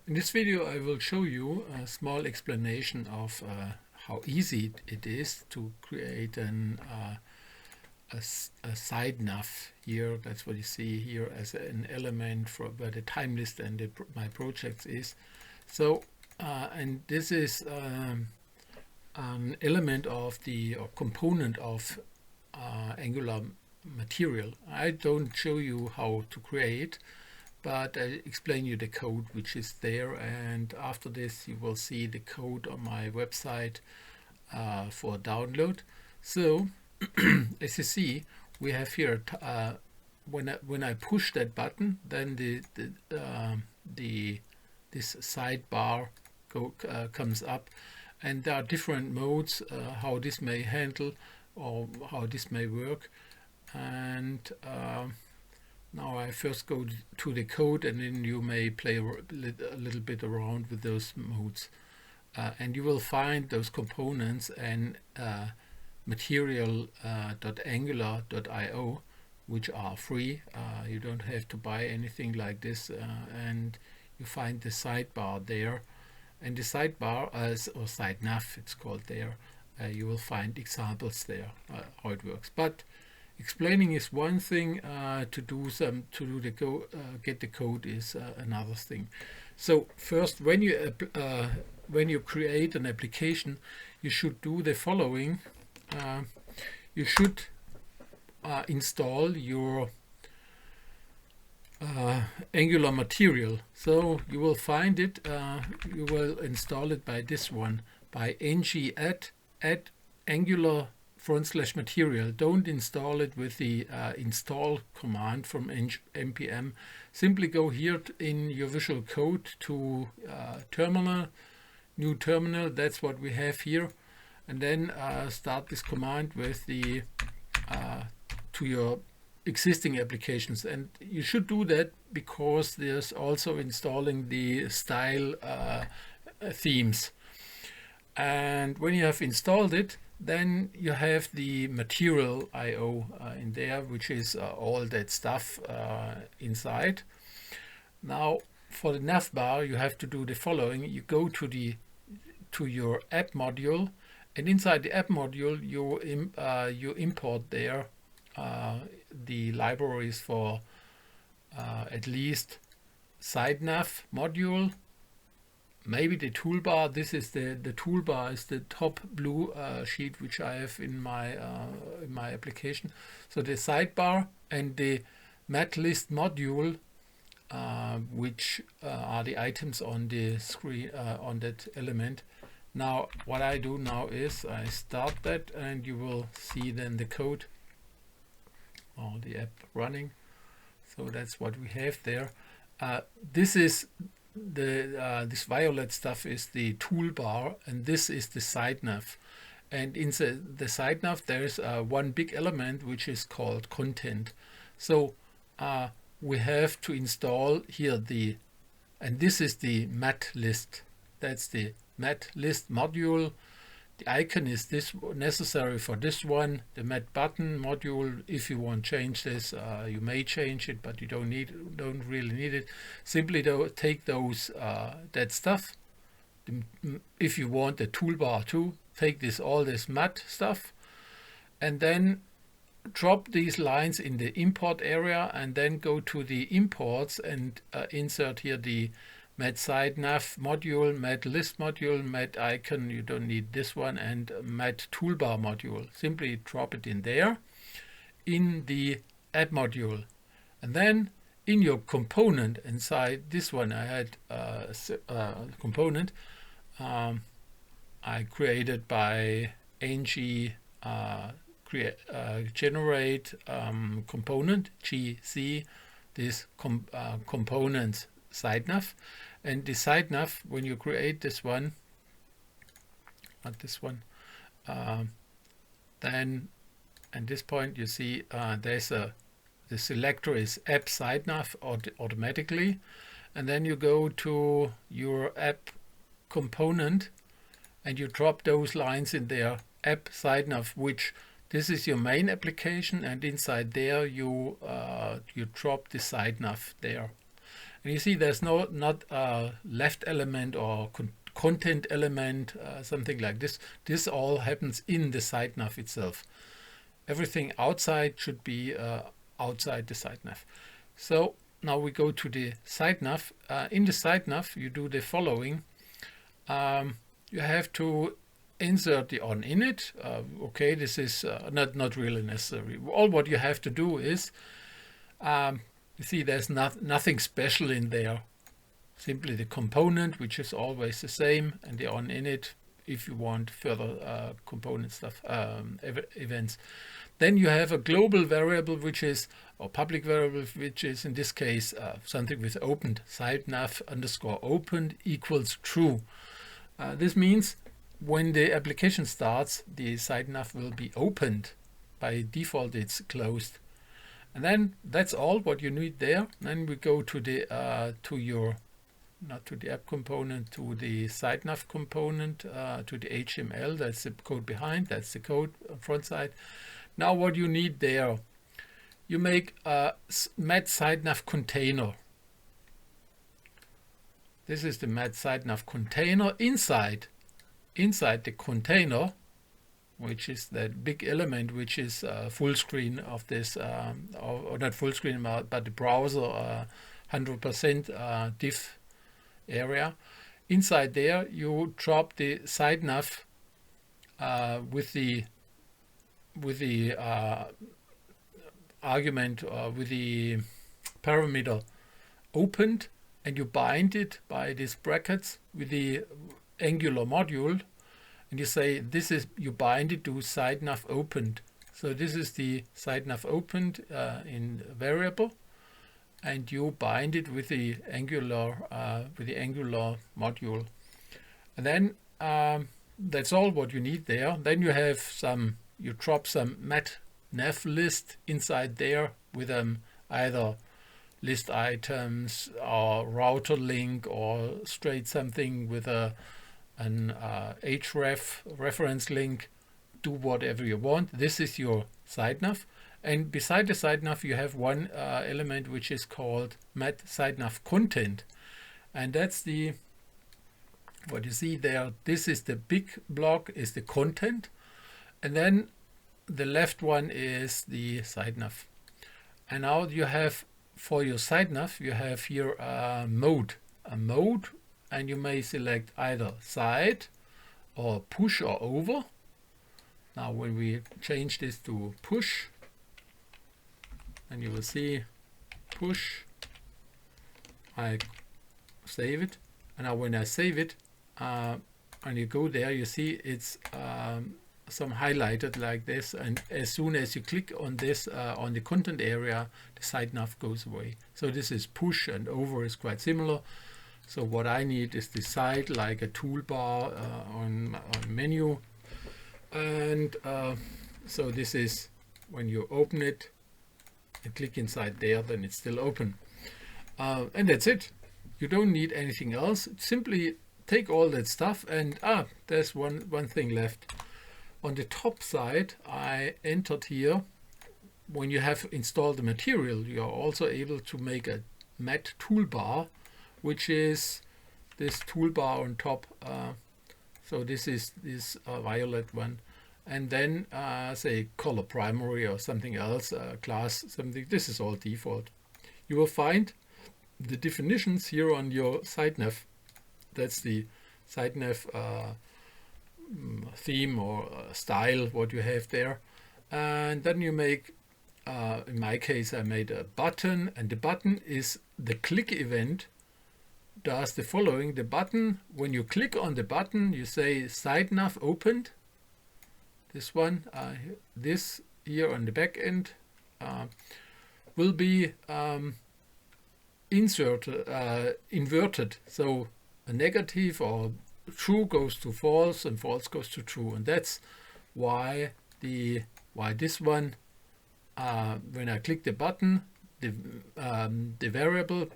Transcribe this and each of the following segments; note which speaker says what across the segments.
Speaker 1: In this video I will show you a small explanation of how easy it is to create a SideNav here. That's what you see here as an element for where the time list and my projects is. So and this is an element of the or component of Angular material. I don't show you how to create, but I explain you the code which is there, and after this you will see the code on my website for download. So as you see, we have here when I push that button, then this sidebar comes up, and there are different modes how this may handle or how this may work. And now I first go to the code, and then you may play a little bit around with those modes, and you will find those components and material.angular.io, which are free. You don't have to buy anything like this, and you find the sidebar there, and the sidebar or SideNav it's called there. You will find examples there how it works, but explaining is one thing, get the code is another thing. So first, when you create an application, you should do the following. You should install your Angular material. So you will find it. You will install it by this one, by ng-add Angular /material. Don't install it with the install command from npm. Simply go here in your Visual Code to terminal, new terminal. That's what we have here, and then start this command with the to your existing applications. And you should do that because there's also installing the style themes. And when you have installed it, then you have the material IO in there, which is all that stuff inside. Now for the navbar, you have to do the following. You go to your app module, and inside the app module you import there the libraries for at least SideNav module, maybe the toolbar. This is the toolbar is the top blue sheet which I have in my application. So the sidebar and the mat list module, which are the items on the screen on that element. Now what I do now is I start that, and you will see then the code or the app running. So that's what we have there. This is this violet stuff is the toolbar, and this is the SideNav. And in the SideNav there is one big element which is called content. So we have to install here and this is the mat list. That's the mat list module. The icon is this necessary for this one. The mat button module, if you want to change this, you may change it, but you don't really need it. Simply take those that stuff. If you want the toolbar too, take all this mat stuff, and then drop these lines in the import area, and then go to the imports and insert here the mat SideNav module, mat list module, mat icon, you don't need this one, and mat toolbar module. Simply drop it in there in the add module, and then in your component inside this one I had a component I created by ng generate component gc this components SideNav. And the SideNav, when you create this one, not this one, then at this point you see there's the selector is app SideNav automatically, and then you go to your app component and you drop those lines in there, app SideNav, which this is your main application, and inside there you drop the SideNav there. And you see there's not a left element or content element, something like this. This all happens in the SideNav itself. Everything outside should be outside the SideNav. So now we go to the SideNav. In the SideNav, you do the following. You have to insert the on init. Okay, this is not really necessary. All what you have to do is, you see there's nothing special in there. Simply the component, which is always the same, and the on init if you want further component stuff, events. Then you have a global variable, which is, or public variable, which is in this case something with opened, SideNav underscore opened equals true. This means when the application starts, the SideNav will be opened. By default, it's closed. And then that's all what you need there. Then we go to the not to the app component, to the SideNav component, to the HTML. That's the code behind. That's the code on front side. Now what you need there, you make a mat SideNav container. This is the mat SideNav container. Inside the container, which is that big element, which is full screen of this, or not full screen, but the browser 100% diff area. Inside there, you drop the SideNav with the argument, with the parameter opened, and you bind it by these brackets with the Angular module, and you say this is, you bind it to SideNav opened. So this is the SideNav opened in variable, and you bind it with the Angular module. And then that's all what you need there. Then you have you drop some mat nav list inside there with either list items or router link or straight something with an href reference link. Do whatever you want. This is your SideNav. And beside the SideNav, you have one element which is called mat SideNav content. And that's what you see there. This is the big block, is the content. And then the left one is the SideNav. And now you have, for your SideNav, you have here a mode, and you may select either side or push or over. Now when we change this to push, and you will see push, I save it, and now when I save it, and you go there, you see it's some highlighted like this, and as soon as you click on this on the content area, the SideNav goes away. So this is push, and over is quite similar. So what I need is the side, like a toolbar on menu, and so this is when you open it and click inside there, then it's still open, and that's it. You don't need anything else. Simply take all that stuff, and there's one thing left. On the top side, I entered here, when you have installed the material, you are also able to make a mat toolbar, which is this toolbar on top. So this is this violet one, and then say color primary or something else, class something. This is all default. You will find the definitions here on your SideNav. That's the SideNav theme or style, what you have there. And then you make, in my case, I made a button, and the button is the click event. Does the following: the button, when you click on the button, you say SideNav opened. This one, this here on the back end, will be inverted. So a negative or true goes to false, and false goes to true. And that's why this one, when I click the button, the variable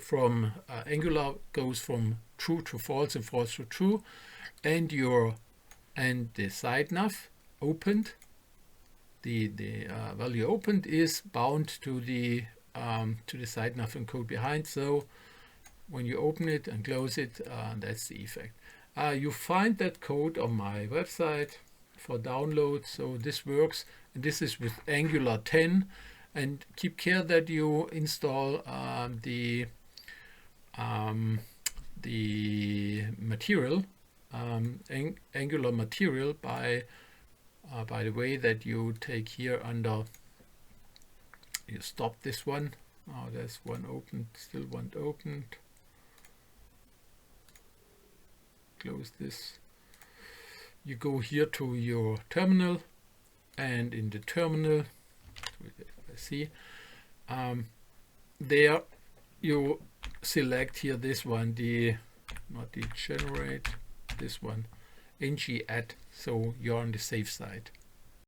Speaker 1: from Angular goes from true to false and false to true, and the SideNav opened, the value opened is bound to the to the SideNav and code behind. So when you open it and close it, that's the effect. You find that code on my website for download. So this works, and this is with Angular 10. And keep care that you install the material, Angular material, by the way that you take here under, you stop this one. Oh, there's one opened, still one opened. Close this. You go here to your terminal, and in the terminal, see, there you select here this one, not the generate, this one, ng add, so you're on the safe side.